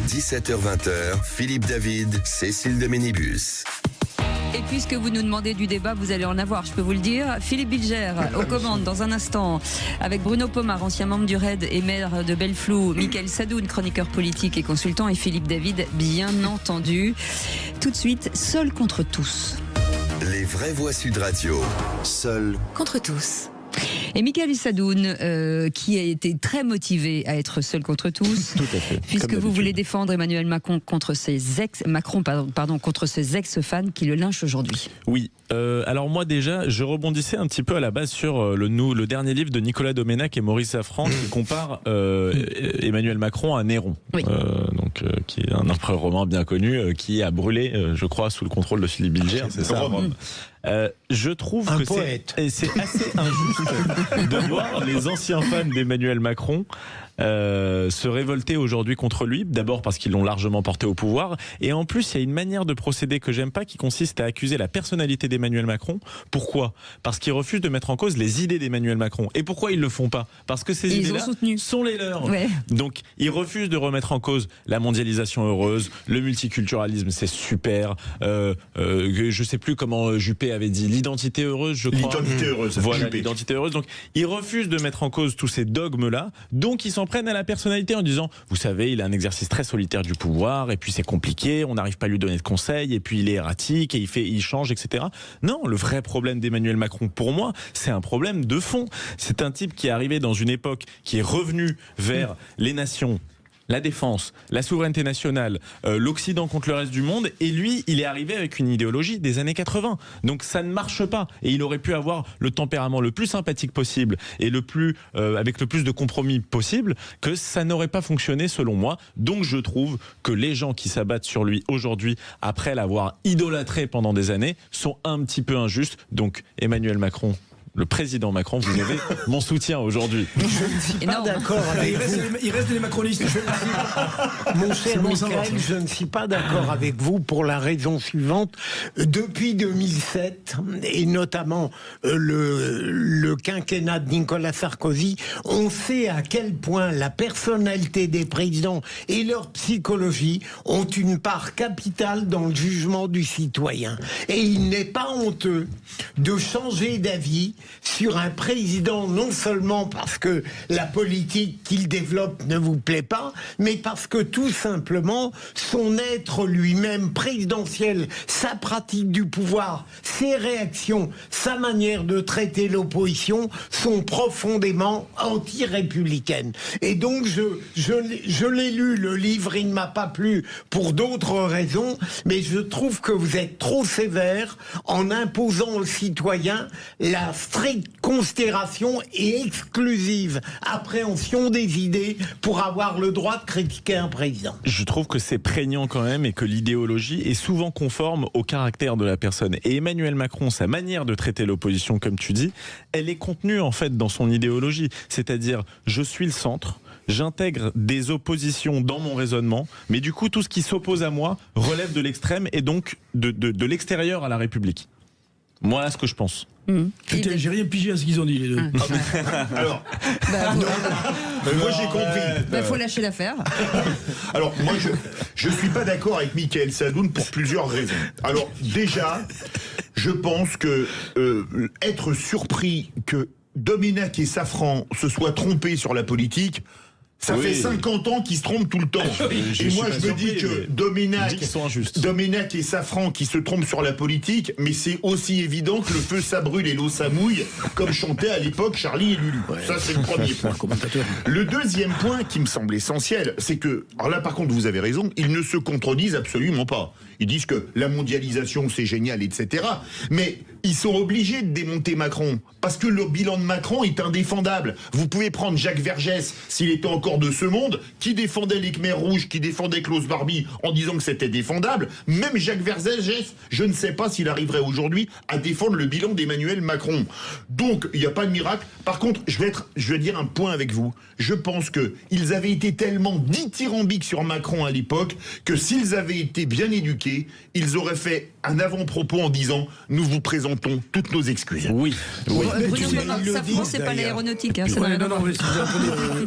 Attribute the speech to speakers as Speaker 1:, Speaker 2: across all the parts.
Speaker 1: 17h-20h, Philippe David, Cécile de Ménibus.
Speaker 2: Et puisque vous nous demandez du débat, vous allez en avoir, je peux vous le dire. Philippe Bilger aux commandes dans un instant, avec Bruno Pomar, ancien membre du RAID et maire de Belleflou, Mickaël Sadoun, chroniqueur politique et consultant, et Philippe David, bien entendu. Tout de suite, seul contre tous.
Speaker 1: Les vraies voix Sud Radio, seul
Speaker 2: contre tous. Et Mickaël Sadoun, qui a été très motivé à être seul contre tous,
Speaker 3: tout à fait,
Speaker 2: puisque vous voulez défendre Emmanuel Macron contre ses contre ses ex-fans qui le lynchent aujourd'hui.
Speaker 3: Oui. Alors moi déjà, je rebondissais un petit peu à la base sur le dernier livre de Nicolas Doménac et Maurice Safran qui compare Emmanuel Macron à Néron,
Speaker 2: oui.
Speaker 3: Qui est un empereur romain bien connu, qui a brûlé, je crois, sous le contrôle de Philippe Bilger. C'est ça. Je trouve que c'est assez injuste de voir les anciens fans d'Emmanuel Macron se révolter aujourd'hui contre lui, d'abord parce qu'ils l'ont largement porté au pouvoir, et en plus il y a une manière de procéder que j'aime pas qui consiste à accuser la personnalité d'Emmanuel Macron. Pourquoi ? Parce qu'ils refusent de mettre en cause les idées d'Emmanuel Macron. Et pourquoi ils le font pas ? Parce que ces idées-là sont les leurs.
Speaker 2: Ouais.
Speaker 3: Donc ils refusent de remettre en cause la mondialisation heureuse, le multiculturalisme, c'est super, je sais plus comment Juppé avait dit, l'identité heureuse, je crois.
Speaker 4: L'identité heureuse.
Speaker 3: Voilà, l'identité heureuse. Donc ils refusent de mettre en cause tous ces dogmes-là, donc ils s'en prennent à la personnalité en disant, vous savez, il a un exercice très solitaire du pouvoir, et puis c'est compliqué, on n'arrive pas à lui donner de conseils, et puis il est erratique, et il change, etc. Non, le vrai problème d'Emmanuel Macron, pour moi, c'est un problème de fond. C'est un type qui est arrivé dans une époque qui est revenu vers les nations, la défense, la souveraineté nationale, l'Occident contre le reste du monde, et lui, il est arrivé avec une idéologie des années 80. Donc ça ne marche pas, et il aurait pu avoir le tempérament le plus sympathique possible et avec le plus de compromis possible, que ça n'aurait pas fonctionné selon moi. Donc je trouve que les gens qui s'abattent sur lui aujourd'hui, après l'avoir idolâtré pendant des années, sont un petit peu injustes. Donc Emmanuel Macron, le président Macron, vous avez mon soutien aujourd'hui.
Speaker 5: Je ne suis pas d'accord avec vous.
Speaker 4: Il reste des macronistes.
Speaker 5: Mon cher Mickaël, je ne suis pas d'accord avec vous pour la raison suivante. Depuis 2007, et notamment le quinquennat de Nicolas Sarkozy, on sait à quel point la personnalité des présidents et leur psychologie ont une part capitale dans le jugement du citoyen. Et il n'est pas honteux de changer d'avis sur un président, non seulement parce que la politique qu'il développe ne vous plaît pas, mais parce que tout simplement son être lui-même présidentiel, sa pratique du pouvoir, ses réactions, sa manière de traiter l'opposition sont profondément anti-républicaines. Et donc je l'ai lu, le livre, il ne m'a pas plu pour d'autres raisons, mais je trouve que vous êtes trop sévère en imposant aux citoyens la stricte considération et exclusive appréhension des idées pour avoir le droit de critiquer un président.
Speaker 3: Je trouve que c'est prégnant quand même et que l'idéologie est souvent conforme au caractère de la personne. Et Emmanuel Macron, sa manière de traiter l'opposition, comme tu dis, elle est contenue en fait dans son idéologie. C'est-à-dire, je suis le centre, j'intègre des oppositions dans mon raisonnement, mais du coup, tout ce qui s'oppose à moi relève de l'extrême et donc de l'extérieur à la République. Voilà ce que je pense.
Speaker 4: J'ai rien pigé à ce qu'ils ont dit les deux. Alors, moi j'ai compris.
Speaker 2: Faut lâcher l'affaire.
Speaker 4: Alors moi je suis pas d'accord avec Mickaël Sadoun pour plusieurs raisons. Alors déjà, je pense que être surpris que Doménac et Safran se soient trompés sur la politique, ça fait 50 ans qu'ils se trompent tout le temps. Et moi, je me dis que Doménac et Safran qui se trompent sur la politique, mais c'est aussi évident que le feu ça brûle et l'eau ça mouille, comme chantait à l'époque Charlie et Lulu. Ouais, ça, c'est le premier point. Le deuxième point qui me semble essentiel, c'est que, alors là, par contre, vous avez raison, ils ne se contredisent absolument pas. Ils disent que la mondialisation, c'est génial, etc. Mais ils sont obligés de démonter Macron, parce que le bilan de Macron est indéfendable. Vous pouvez prendre Jacques Vergès, s'il était encore de ce monde, qui défendait les Khmers rouges, qui défendait Klaus Barbie en disant que c'était défendable. Même Jacques Vergès, je ne sais pas s'il arriverait aujourd'hui à défendre le bilan d'Emmanuel Macron. Donc, il n'y a pas de miracle. Par contre, je vais dire un point avec vous. Je pense qu'ils avaient été tellement dithyrambiques sur Macron à l'époque que s'ils avaient été bien éduqués, ils auraient fait un avant-propos en disant « Nous vous présentons présentons toutes nos excuses.
Speaker 3: Oui.
Speaker 2: Bruno
Speaker 5: tu sais,
Speaker 2: Pomar,
Speaker 5: ils le
Speaker 2: Safran,
Speaker 5: disent,
Speaker 2: c'est pas
Speaker 5: d'ailleurs.
Speaker 2: l'aéronautique. Hein, ça n'a
Speaker 6: Ouais,
Speaker 2: rien à
Speaker 6: non,
Speaker 2: voir.
Speaker 6: non, mais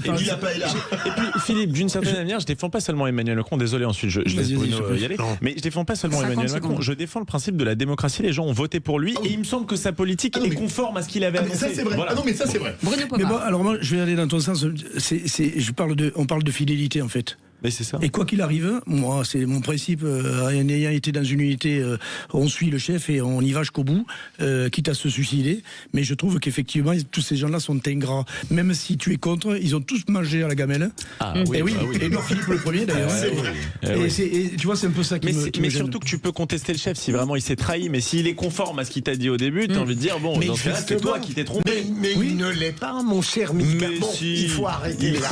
Speaker 4: Et lui, il n'a pas là.
Speaker 3: Et puis Philippe, d'une certaine manière, je défends pas seulement Emmanuel Macron. Désolé, ensuite je laisse
Speaker 6: Vas-y,
Speaker 3: Bruno
Speaker 6: vas-y,
Speaker 3: y aller.
Speaker 5: Non.
Speaker 3: Mais je défends pas seulement
Speaker 2: 50
Speaker 3: Emmanuel Macron.
Speaker 2: secondes.
Speaker 3: Je défends le principe de la démocratie. Les gens ont voté pour lui et il me semble que sa politique
Speaker 4: Ah non,
Speaker 3: est
Speaker 4: mais-
Speaker 3: conforme à ce qu'il avait
Speaker 4: Ah, mais
Speaker 3: annoncé.
Speaker 4: ça, c'est vrai.
Speaker 3: Voilà.
Speaker 4: Ah non, mais ça, c'est vrai.
Speaker 2: Bruno
Speaker 6: Mais
Speaker 2: Pomar.
Speaker 6: bon, alors moi, je vais aller dans ton sens. On parle de fidélité, en fait.
Speaker 3: Mais c'est ça.
Speaker 6: Et quoi qu'il arrive, moi, c'est mon principe, ayant été dans une unité, on suit le chef et on y va jusqu'au bout, quitte à se suicider. Mais je trouve qu'effectivement, tous ces gens-là sont ingrats. Même si tu es contre, ils ont tous mangé à la gamelle.
Speaker 3: Ah
Speaker 6: Et oui,
Speaker 3: bah oui.
Speaker 6: Édouard Philippe le premier d'ailleurs.
Speaker 4: C'est vrai.
Speaker 6: Et tu vois, c'est un peu ça qui
Speaker 3: Mais,
Speaker 6: me
Speaker 3: mais
Speaker 6: gêne.
Speaker 3: surtout que tu peux contester le chef si vraiment il s'est trahi, mais s'il est conforme à ce qu'il t'a dit au début, t'as envie de dire bon,
Speaker 5: Mais
Speaker 3: dans ce cas-là, c'est
Speaker 5: justement,
Speaker 3: toi qui t'es trompé.
Speaker 5: Mais
Speaker 6: Oui.
Speaker 5: il ne l'est pas, mon cher Mika.
Speaker 3: Mais
Speaker 5: Bon,
Speaker 3: si.
Speaker 5: il faut arrêter là.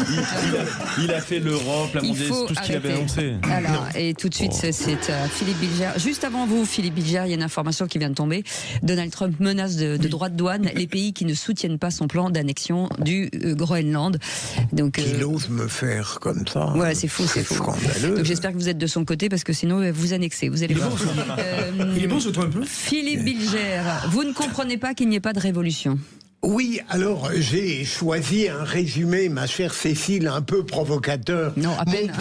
Speaker 3: Il a fait l'Europe, la
Speaker 2: Il
Speaker 3: mondialisation,
Speaker 2: faut
Speaker 3: tout ce qu'il avait
Speaker 2: arrêter.
Speaker 3: annoncé.
Speaker 2: Alors, et tout de suite, c'est Philippe Bilger. Juste avant vous, Philippe Bilger, il y a une information qui vient de tomber. Donald Trump menace de droits de douane les pays qui ne soutiennent pas son plan d'annexion du Groenland. Donc,
Speaker 5: Qu'il ose me faire comme ça.
Speaker 2: ouais, c'est fou, c'est fou.
Speaker 5: Scandaleux.
Speaker 2: Donc j'espère que vous êtes de son côté parce que sinon vous annexez. Vous allez
Speaker 6: Il est
Speaker 2: voir.
Speaker 6: bon, Il est bon ce Trump. Hein.
Speaker 2: Philippe Bilger, vous ne comprenez pas qu'il n'y ait pas de révolution.
Speaker 5: Oui, alors j'ai choisi un résumé, ma chère Cécile, un peu provocateur.
Speaker 2: Non, à peine.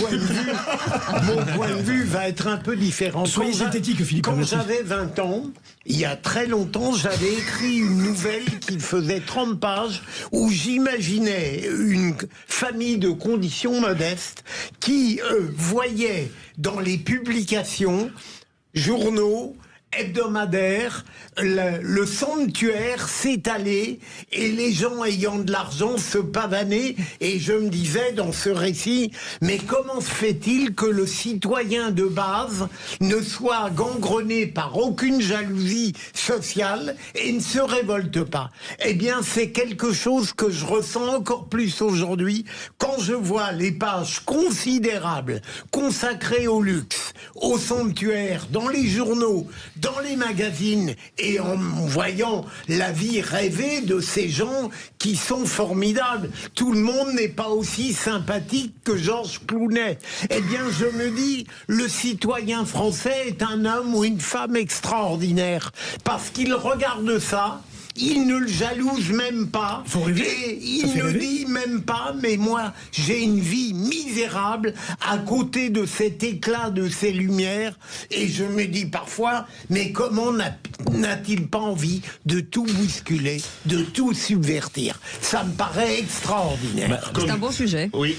Speaker 5: Mon point de vue va être un peu différent.
Speaker 6: Soyez
Speaker 5: Quand
Speaker 6: synthétique, Philippe.
Speaker 5: Quand
Speaker 6: Merci.
Speaker 5: j'avais 20 ans, il y a très longtemps, j'avais écrit une nouvelle qui faisait 30 pages où j'imaginais une famille de conditions modestes qui voyait dans les publications, journaux, hebdomadaires, le sanctuaire s'étaler et les gens ayant de l'argent se pavaner. Et je me disais dans ce récit, mais comment se fait-il que le citoyen de base ne soit gangrené par aucune jalousie sociale et ne se révolte pas? Eh bien, c'est quelque chose que je ressens encore plus aujourd'hui quand je vois les pages considérables consacrées au luxe, au sanctuaire, dans les journaux, dans les magazines, et en voyant la vie rêvée de ces gens qui sont formidables. Tout le monde n'est pas aussi sympathique que Georges Clooney. Eh bien, je me dis, le citoyen français est un homme ou une femme extraordinaire, parce qu'il regarde ça. Il ne le jalouse même pas.
Speaker 6: Faut rêver.
Speaker 5: Et
Speaker 6: Ça
Speaker 5: il
Speaker 6: fait
Speaker 5: ne
Speaker 6: rêver.
Speaker 5: dit même pas, mais moi, j'ai une vie misérable à côté de cet éclat de ces lumières. Et je me dis parfois, mais comment n'a-t-il pas envie de tout bousculer, de tout subvertir? Ça me paraît extraordinaire.
Speaker 2: C'est un bon sujet.
Speaker 4: Oui.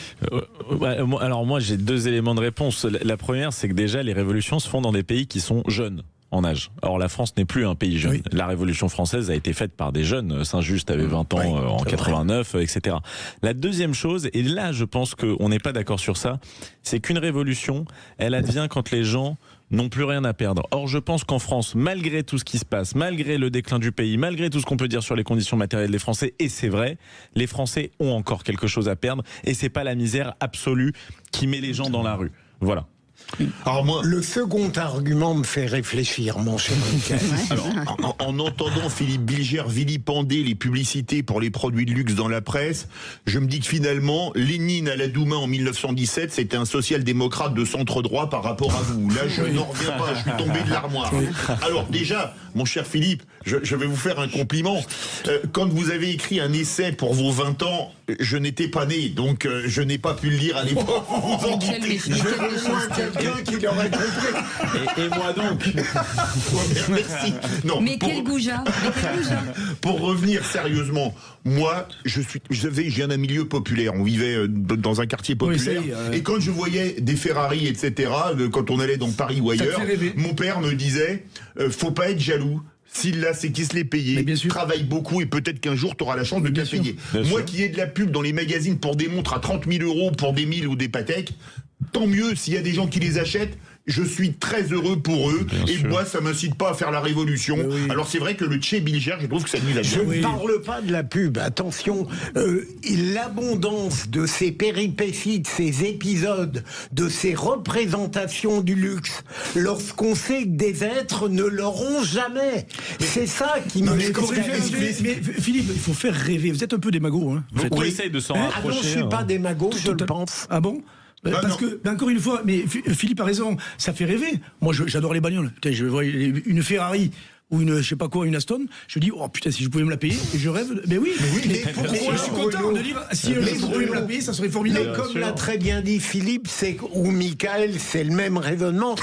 Speaker 3: Alors moi j'ai deux éléments de réponse. La première, c'est que déjà les révolutions se font dans des pays qui sont jeunes en âge. Or la France n'est plus un pays jeune.
Speaker 6: Oui.
Speaker 3: La Révolution française a été faite par des jeunes. Saint-Just avait 20 ans
Speaker 5: Oui,
Speaker 3: en
Speaker 5: c'est
Speaker 3: 89, etc. La deuxième chose, et là je pense qu'on n'est pas d'accord sur ça, c'est qu'une révolution, elle advient quand les gens n'ont plus rien à perdre. Or, je pense qu'en France, malgré tout ce qui se passe, malgré le déclin du pays, malgré tout ce qu'on peut dire sur les conditions matérielles des Français, et c'est vrai, les Français ont encore quelque chose à perdre, et c'est pas la misère absolue qui met les gens dans la rue. Voilà.
Speaker 4: Alors moi,
Speaker 5: Le second argument me fait réfléchir, mon cher Michael.
Speaker 4: alors, en entendant Philippe Bilger vilipender les publicités pour les produits de luxe dans la presse, je me dis que finalement, Lénine à la Douma en 1917, c'était un social-démocrate de centre-droit par rapport à vous. Là, je n'en reviens pas, je suis tombé de l'armoire. Alors déjà, mon cher Philippe, je vais vous faire un compliment. Quand vous avez écrit un essai pour vos 20 ans, je n'étais pas né, donc je n'ai pas pu le lire à l'époque. Vous en
Speaker 2: Quel
Speaker 4: doutez.
Speaker 2: méfiance, quel méchanceté.
Speaker 5: Quelqu'un qui l'aurait compris.
Speaker 3: Et moi donc
Speaker 4: Merci. Non,
Speaker 2: Mais
Speaker 4: pour-
Speaker 2: quel goujat, mais quel goujat.
Speaker 4: Pour revenir sérieusement, moi, je viens d'un milieu populaire. On vivait dans un quartier populaire.
Speaker 6: Oui, ça y est,
Speaker 4: Et quand je voyais des Ferrari, etc., quand on allait dans Paris ou
Speaker 6: Ça te
Speaker 4: ailleurs,
Speaker 6: fait rêver.
Speaker 4: mon père me disait, faut pas être jaloux. S'il l'a, c'est qu'il se l'est payé.
Speaker 6: Mais bien sûr.
Speaker 4: Travaille beaucoup et peut-être qu'un jour, tu auras la chance de te
Speaker 6: Bien sûr.
Speaker 4: payer.
Speaker 3: Bien
Speaker 4: Moi
Speaker 3: sûr.
Speaker 4: qui ai de la pub dans les magazines pour des montres à 30 000 euros, pour des 1000 ou des Patek, tant mieux s'il y a des gens qui les achètent. Je suis très heureux pour eux.
Speaker 3: Bien
Speaker 4: Et
Speaker 3: sûr.
Speaker 4: moi, ça m'incite pas à faire la révolution.
Speaker 6: Mais oui.
Speaker 4: Alors c'est vrai que le Che Bilger, je trouve que ça lui va
Speaker 5: Je
Speaker 4: bien.
Speaker 5: ne parle pas de la pub, attention, l'abondance de ces péripéties, de ces épisodes, de ces représentations du luxe, lorsqu'on sait que des êtres ne l'auront jamais. C'est ça qui me
Speaker 6: Mais, il faut
Speaker 5: scandalise.
Speaker 6: rêver, mais Philippe, il faut faire rêver. Vous êtes un peu démago. Hein, en fait.
Speaker 3: On essaye de s'en
Speaker 5: Ah non, je
Speaker 3: rapprocher.
Speaker 5: suis pas
Speaker 3: hein.
Speaker 5: démago, je le
Speaker 6: Tout à-
Speaker 5: pense.
Speaker 6: Ah bon parce
Speaker 4: non.
Speaker 6: que, encore une fois, mais Philippe a raison, ça fait rêver. Moi, j'adore les bagnoles. Putain, je vois une Ferrari. ou une, je sais pas quoi, une Aston, je dis, oh putain, si je pouvais me la payer, et je rêve. Mais oui,
Speaker 5: mais pourquoi,
Speaker 6: je suis content de dire, si je pouvais me la payer, ça serait formidable.
Speaker 5: Mais comme l'a très bien dit Philippe, ou Michael, c'est le même raisonnement.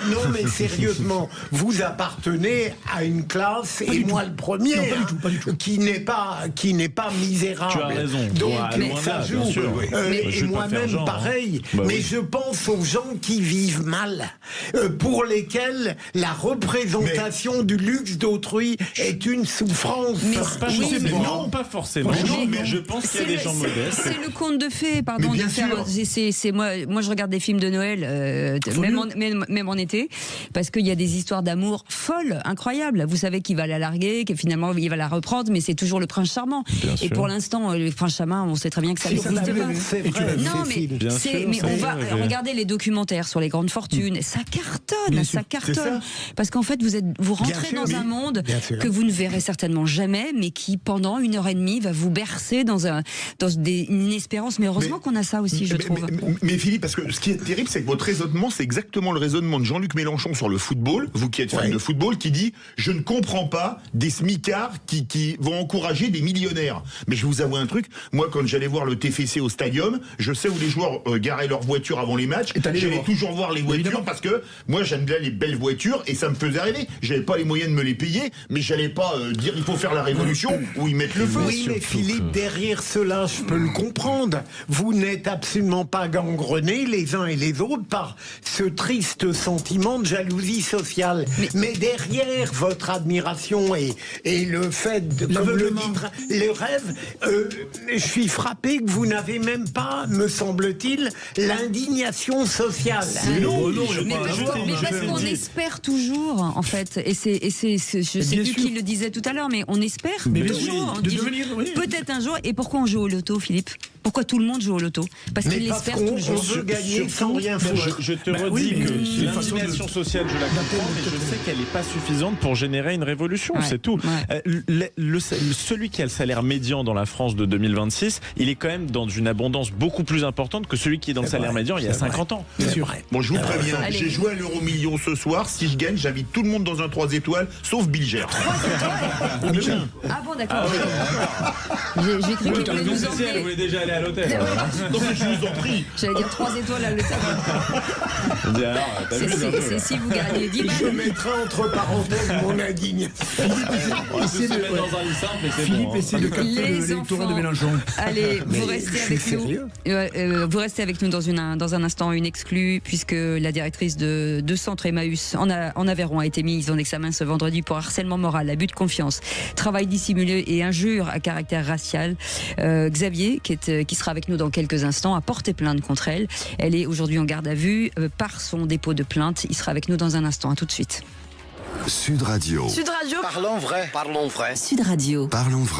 Speaker 5: Non, mais sérieusement, vous appartenez à une classe, et moi le premier,
Speaker 6: non, pas du tout.
Speaker 5: qui n'est pas misérable.
Speaker 3: Tu as raison.
Speaker 5: Donc,
Speaker 3: Loin
Speaker 5: ça
Speaker 3: là, bien
Speaker 5: joue.
Speaker 3: sûr.
Speaker 5: Et moi-même, pareil.
Speaker 3: Bah
Speaker 5: mais
Speaker 3: oui.
Speaker 5: je pense aux gens qui vivent mal, pour lesquels la représentation du luxe d'autrui est une souffrance.
Speaker 3: Non, pas forcément. Mais je pense qu'il y a des gens modestes.
Speaker 2: C'est le conte de fées, pardon.
Speaker 4: bien sûr.
Speaker 2: C'est moi, je regarde des films de Noël, même en été, parce qu'il y a des histoires d'amour folles, incroyables. Vous savez qu'il va la larguer, que finalement il va la reprendre, mais c'est toujours le prince charmant.
Speaker 3: Bien
Speaker 2: et
Speaker 3: sûr.
Speaker 2: pour l'instant, le prince charmant, on sait très bien que ça n'existe pas.
Speaker 5: C'est vrai.
Speaker 2: Non, mais on va regarder les documentaires sur les grandes fortunes. Ça cartonne, ça cartonne. Parce qu'en fait, vous rentrez dans un monde que vous ne verrez certainement jamais, mais qui pendant 1h30 va vous bercer dans une espérance. Mais heureusement qu'on a ça aussi, je trouve.
Speaker 4: Mais Philippe, parce que ce qui est terrible, c'est que votre raisonnement, c'est exactement le raisonnement de Jean-Luc Mélenchon sur le football. Vous qui êtes fan de football, qui dit je ne comprends pas des smicards qui vont encourager des millionnaires. Mais je vous avoue un truc. Moi, quand j'allais voir le TFC au Stadium, je sais où les joueurs garaient leurs voitures avant les matchs. J'allais toujours voir les voitures parce que moi, j'aime bien les belles voitures et ça me faisait rêver. J'avais pas les moyens de me les payer, mais j'allais pas dire il faut faire la révolution ou ils mettent le feu.
Speaker 5: Oui, mais Philippe, derrière cela, je peux le comprendre. Vous n'êtes absolument pas gangrenés les uns et les autres par ce triste sentiment de jalousie sociale. Mais derrière votre admiration et le fait, comme le dit, le rêve, je suis frappé que vous n'avez même pas, me semble-t-il, l'indignation sociale.
Speaker 2: Mais parce qu'on espère toujours, en fait, et je sais plus qui le disait tout à l'heure, mais on espère toujours. On dit, peut-être un jour. Et pourquoi on joue au loto, Philippe ? Pourquoi tout le monde joue au loto ? Parce qu'il l'espère toujours.
Speaker 5: On veut gagner sans rien faire.
Speaker 3: Je te redis que l'indignation sociale, je la comprends, mais je sais qu'elle n'est pas suffisante pour générer une révolution, c'est tout. Celui qui a le salaire médian dans la France de 2026, il est quand même dans une abondance beaucoup plus importante que celui qui est dans le salaire médian il y a 50 ans.
Speaker 6: Bien sûr.
Speaker 4: Bon, je vous préviens, j'ai joué à l'euro-million ce soir. Si je gagne, j'invite tout le monde dans un 3 étoiles, sauf Bilger.
Speaker 2: Ah bon, d'accord. J'ai cru qu'il voulait nous emmener.
Speaker 3: Elle voulait déjà aller à l'hôtel.
Speaker 4: Non, mais je vous en prie.
Speaker 2: J'allais dire 3 étoiles à l'hôtel. C'est si vous gagnez 10
Speaker 5: Je
Speaker 2: balles.
Speaker 5: mettrai entre parenthèses mon indignation.
Speaker 6: Philippe essaie de capter l'électorat de Mélenchon.
Speaker 2: Allez, vous restez avec nous. Vous restez avec nous dans un instant, une exclue, puisque la directrice de Centre Emmaüs en Aveyron a été mise en examen ce vendredi pour harcèlement moral, abus de confiance, travail dissimulé et injure à caractère racial. Xavier, qui sera avec nous dans quelques instants, a porté plainte contre elle. Elle est aujourd'hui en garde à vue par son dépôt de plainte. Il sera avec nous dans un instant. À tout de suite.
Speaker 1: Sud Radio.
Speaker 7: Sud Radio.
Speaker 1: Parlons vrai.
Speaker 7: Parlons vrai.
Speaker 2: Sud Radio.
Speaker 1: Parlons vrai.